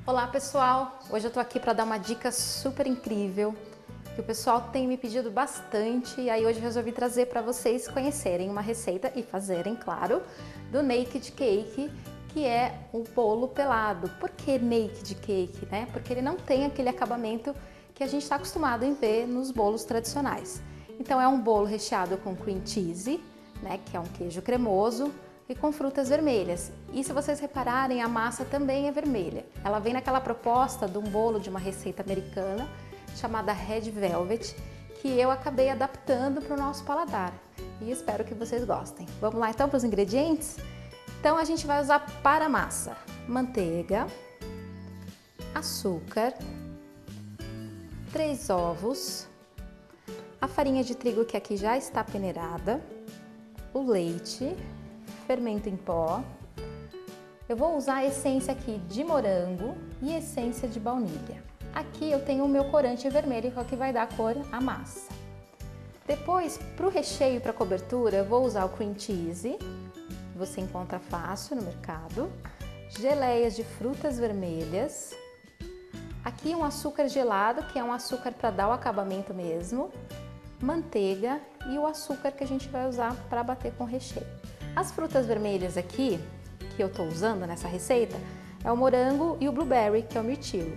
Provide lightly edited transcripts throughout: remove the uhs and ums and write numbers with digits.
Olá pessoal, hoje eu tô aqui para dar uma dica super incrível que o pessoal tem me pedido bastante e aí hoje eu resolvi trazer para vocês conhecerem uma receita e fazerem, claro, do Naked Cake, que é o bolo pelado. Por que Naked Cake, né? Porque ele não tem aquele acabamento que a gente está acostumado em ver nos bolos tradicionais. Então é um bolo recheado com cream cheese, né, que é um queijo cremoso, e com frutas vermelhas. E se vocês repararem, a massa também é vermelha. Ela vem naquela proposta de um bolo de uma receita americana chamada Red Velvet, que eu acabei adaptando para o nosso paladar. E espero que vocês gostem. Vamos lá então para os ingredientes? Então a gente vai usar para a massa manteiga, açúcar, 3 ovos, a farinha de trigo que aqui já está peneirada, o leite, fermento em pó. Eu vou usar a essência aqui de morango e essência de baunilha. Aqui eu tenho o meu corante vermelho, que é o que vai dar cor à massa. Depois, para o recheio e para a cobertura, eu vou usar o cream cheese, que você encontra fácil no mercado, geleias de frutas vermelhas, aqui um açúcar gelado, que é um açúcar para dar o acabamento mesmo, manteiga e o açúcar que a gente vai usar para bater com o recheio. As frutas vermelhas aqui, que eu estou usando nessa receita, é o morango e o blueberry, que é o mirtilo,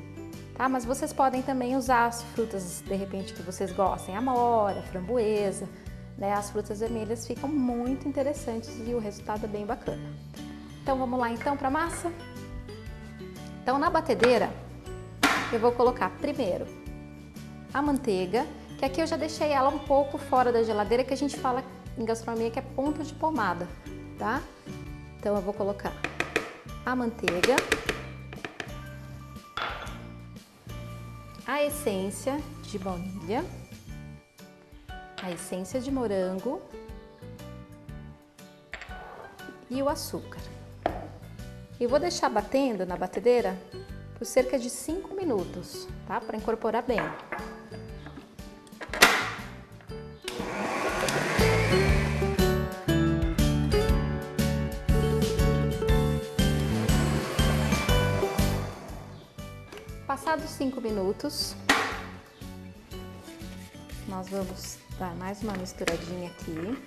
tá? Mas vocês podem também usar as frutas, de repente, que vocês gostem, amora, framboesa, né? As frutas vermelhas ficam muito interessantes e o resultado é bem bacana. Então vamos lá então para a massa? Então na batedeira, eu vou colocar primeiro a manteiga, que aqui eu já deixei ela um pouco fora da geladeira, que a gente fala em gastronomia que é ponto de pomada, tá? Então eu vou colocar a manteiga, a essência de baunilha, a essência de morango e o açúcar. E vou deixar batendo na batedeira por cerca de 5 minutos, tá? Para incorporar bem. Passados 5 minutos, nós vamos dar mais uma misturadinha aqui.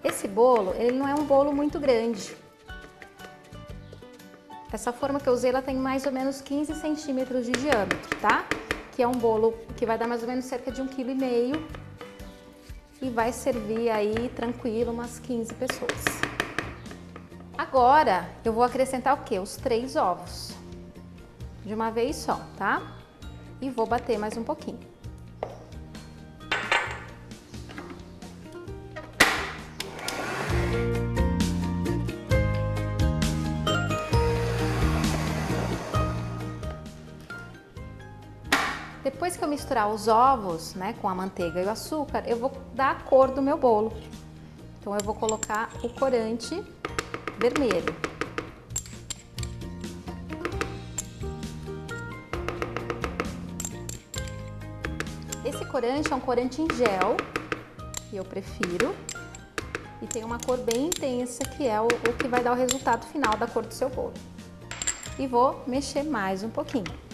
Esse bolo, ele não é um bolo muito grande. Essa forma que eu usei, ela tem mais ou menos 15 centímetros de diâmetro, tá? Que é um bolo que vai dar mais ou menos cerca de 1,5 kg e vai servir aí tranquilo umas 15 pessoas. Agora, eu vou acrescentar o quê? Os 3 ovos, de uma vez só, tá? E vou bater mais um pouquinho. Depois que eu misturar os ovos, né, com a manteiga e o açúcar, eu vou dar a cor do meu bolo. Então, eu vou colocar o corante vermelho. Esse corante é um corante em gel, que eu prefiro, e tem uma cor bem intensa, que é o que vai dar o resultado final da cor do seu bolo. E vou mexer mais um pouquinho.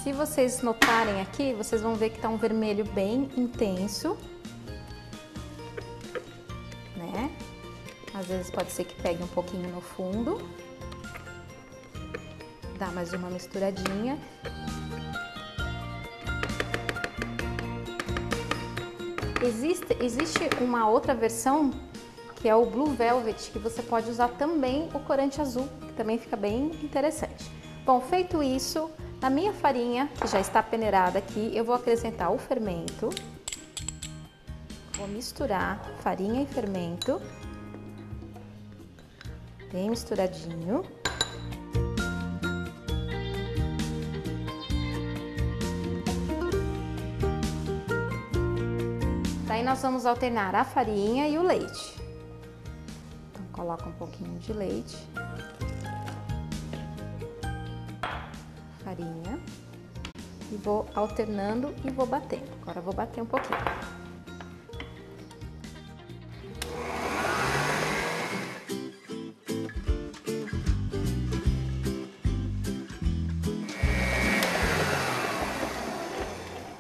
Se vocês notarem aqui, vocês vão ver que tá um vermelho bem intenso, né? Às vezes pode ser que pegue um pouquinho no fundo. Dá mais uma misturadinha. Existe uma outra versão, que é o Blue Velvet, que você pode usar também o corante azul, que também fica bem interessante. Bom, feito isso, na minha farinha, que já está peneirada aqui, eu vou acrescentar o fermento. Vou misturar farinha e fermento. Bem misturadinho. Daí nós vamos alternar a farinha e o leite. Então, coloca um pouquinho de leite. Farinha. e vou alternando e vou batendo. Agora eu vou bater um pouquinho.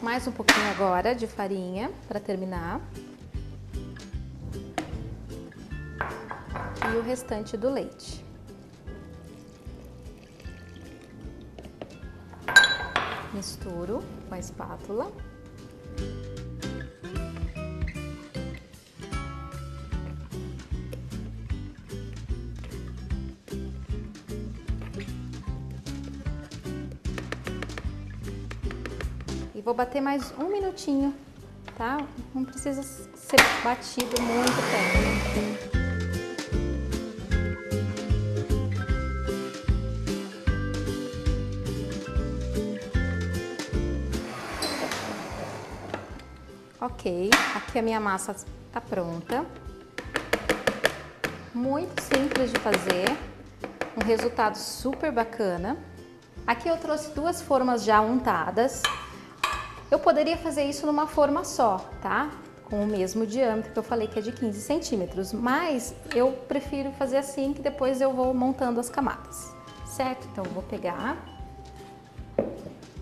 Mais um pouquinho agora de farinha para terminar. E o restante do leite. Misturo com a espátula. E vou bater mais um minutinho, tá? Não precisa ser batido muito tempo. Ok, aqui a minha massa tá pronta. Muito simples de fazer, um resultado super bacana. Aqui eu trouxe duas formas já untadas. Eu poderia fazer isso numa forma só, tá? Com o mesmo diâmetro que eu falei que é de 15 centímetros, mas eu prefiro fazer assim que depois eu vou montando as camadas, certo? Então eu vou pegar,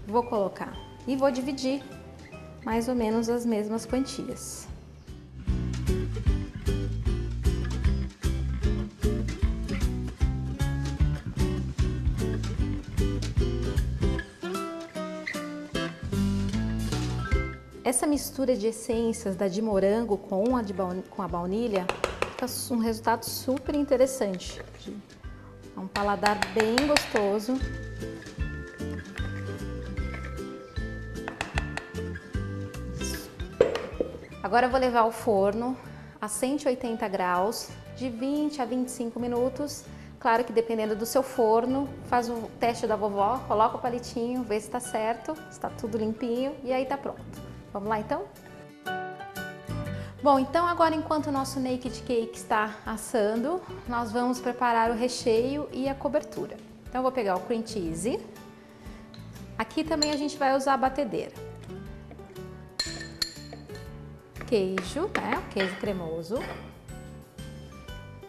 vou colocar e vou dividir mais ou menos as mesmas quantias. Essa mistura de essências da de morango com a baunilha fica um resultado super interessante. É um paladar bem gostoso. Agora eu vou levar ao forno a 180 graus, de 20 a 25 minutos. Claro que dependendo do seu forno, faz o teste da vovó, coloca o palitinho, vê se está certo, se está tudo limpinho e aí tá pronto. Vamos lá então? Bom, então agora enquanto o nosso naked cake está assando, nós vamos preparar o recheio e a cobertura. Então eu vou pegar o cream cheese. Aqui também a gente vai usar a batedeira. Queijo, né? Queijo cremoso.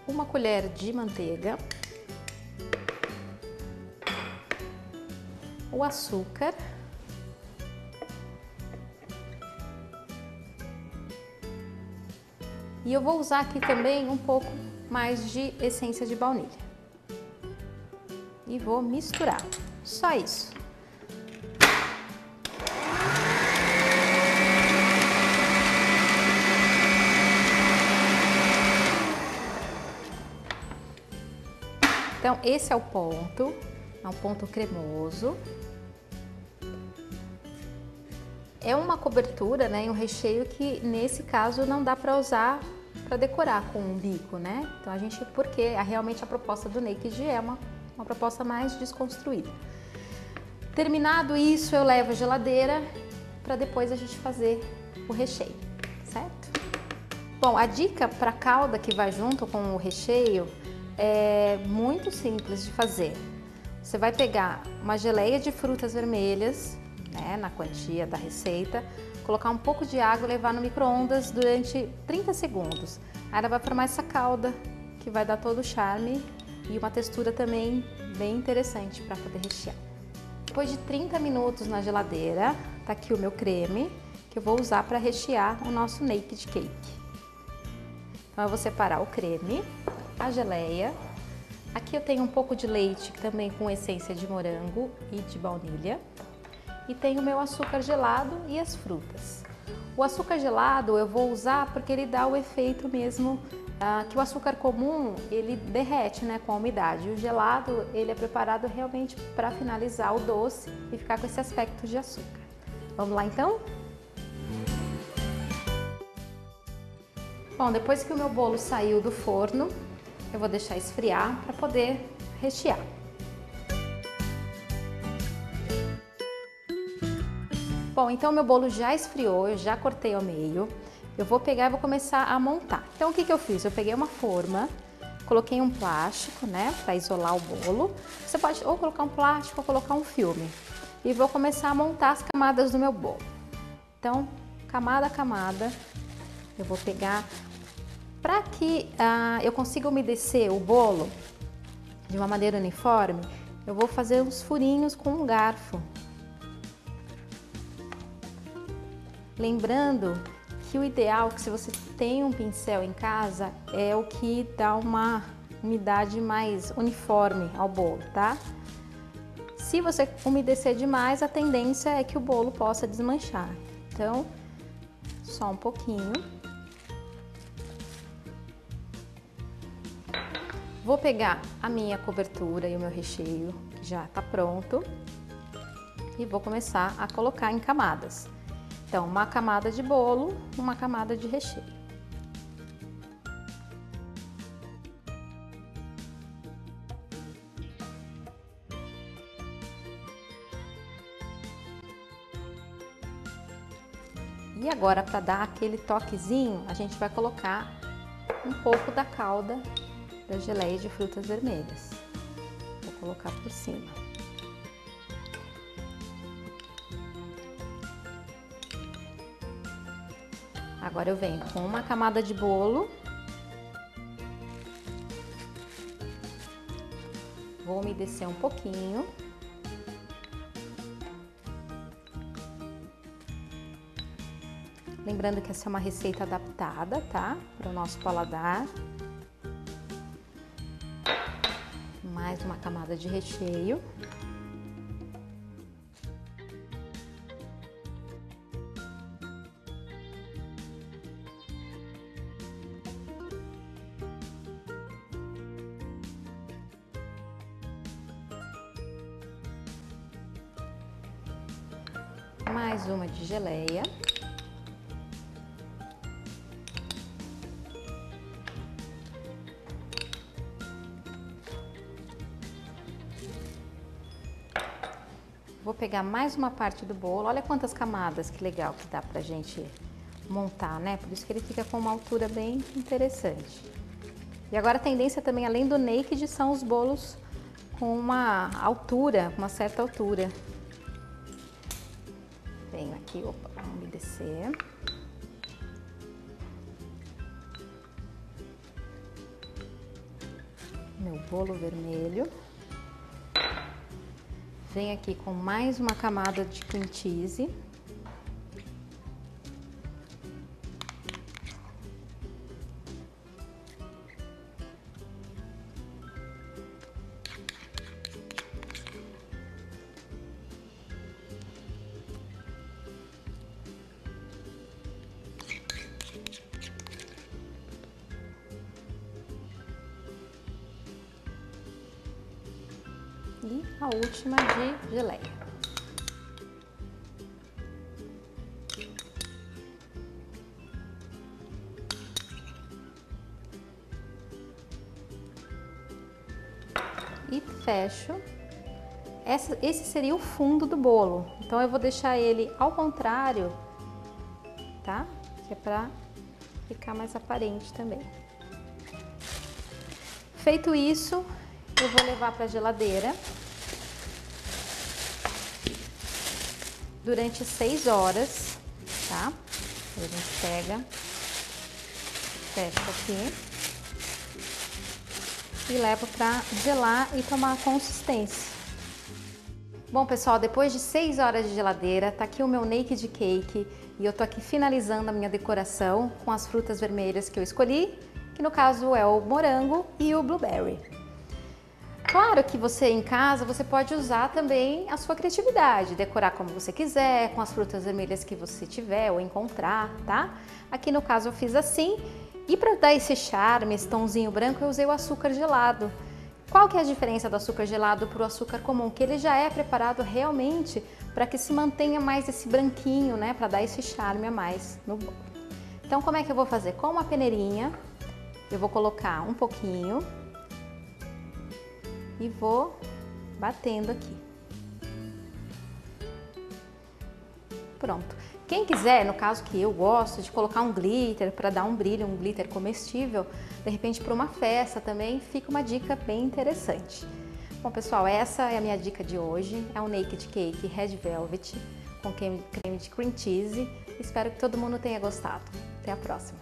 Uma colher de manteiga. O açúcar. E eu vou usar aqui também um pouco mais de essência de baunilha. E vou misturar. Só isso. Então, esse é o ponto. É um ponto cremoso. É uma cobertura, né, e um recheio que nesse caso não dá para usar para decorar com um bico, né? Então a gente, porque realmente a proposta do naked é uma proposta mais desconstruída. Terminado isso, eu levo à geladeira para depois a gente fazer o recheio, certo? Bom, a dica para a calda que vai junto com o recheio é muito simples de fazer. Você vai pegar uma geleia de frutas vermelhas, né, na quantia da receita, colocar um pouco de água e levar no micro-ondas durante 30 segundos. Aí ela vai formar essa calda que vai dar todo o charme e uma textura também bem interessante para poder rechear. Depois de 30 minutos na geladeira, tá aqui o meu creme que eu vou usar para rechear o nosso naked cake. Então eu vou separar o creme, a geleia. Aqui eu tenho um pouco de leite também com essência de morango e de baunilha. E tenho o meu açúcar gelado e as frutas. O açúcar gelado eu vou usar porque ele dá o efeito mesmo que o açúcar comum ele derrete, né, com a umidade. O gelado ele é preparado realmente para finalizar o doce e ficar com esse aspecto de açúcar. Vamos lá então? Bom, depois que o meu bolo saiu do forno, eu vou deixar esfriar para poder rechear. Bom, então meu bolo já esfriou, eu já cortei ao meio. Eu vou pegar e vou começar a montar. Então o que eu fiz? Eu peguei uma forma, coloquei um plástico, né, para isolar o bolo. Você pode ou colocar um plástico ou colocar um filme. e vou começar a montar as camadas do meu bolo. Então, camada a camada, eu vou pegar, para que eu consiga umedecer o bolo de uma maneira uniforme, eu vou fazer uns furinhos com um garfo. Lembrando que o ideal, que se você tem um pincel em casa, é o que dá uma umidade mais uniforme ao bolo, tá? Se você umedecer demais, a tendência é que o bolo possa desmanchar. Então, só um pouquinho. Vou pegar a minha cobertura e o meu recheio, que já tá pronto, e vou começar a colocar em camadas. Então, uma camada de bolo, uma camada de recheio. E agora, para dar aquele toquezinho, a gente vai colocar um pouco da calda da geleia de frutas vermelhas. Vou colocar por cima. Agora eu venho com uma camada de bolo. Vou umedecer um pouquinho. Lembrando que essa é uma receita adaptada, tá? Para o nosso paladar. Mais uma camada de recheio. Mais uma de geleia. Vou pegar mais uma parte do bolo. Olha quantas camadas, que legal que dá pra gente montar, né? Por isso que ele fica com uma altura bem interessante. E agora a tendência também, além do naked, são os bolos com uma altura, uma certa altura. Venho aqui, opa, vamos umedecer. Meu bolo vermelho. Venho aqui com mais uma camada de cream cheese. E a última de geleia. E fecho. Esse seria o fundo do bolo. Então eu vou deixar ele ao contrário, tá? Que é pra ficar mais aparente também. Feito isso, eu vou levar para a geladeira durante 6 horas, tá? A gente pega, fecha aqui e leva para gelar e tomar a consistência. Bom, pessoal, depois de 6 horas de geladeira, tá aqui o meu naked cake e eu tô aqui finalizando a minha decoração com as frutas vermelhas que eu escolhi, que no caso é o morango e o blueberry. Claro que você em casa, você pode usar também a sua criatividade, decorar como você quiser, com as frutas vermelhas que você tiver ou encontrar, tá? Aqui no caso eu fiz assim, e para dar esse charme, esse tomzinho branco, eu usei o açúcar gelado. Qual que é a diferença do açúcar gelado para o açúcar comum? Que ele já é preparado realmente para que se mantenha mais esse branquinho, né? Para dar esse charme a mais no bolo. Então como é que eu vou fazer? Com uma peneirinha, eu vou colocar um pouquinho e vou batendo aqui. Pronto. Quem quiser, no caso que eu gosto, de colocar um glitter para dar um brilho, um glitter comestível, de repente para uma festa também, fica uma dica bem interessante. Bom, pessoal, essa é a minha dica de hoje. É um Naked Cake Red Velvet com creme de cream cheese. Espero que todo mundo tenha gostado. Até a próxima!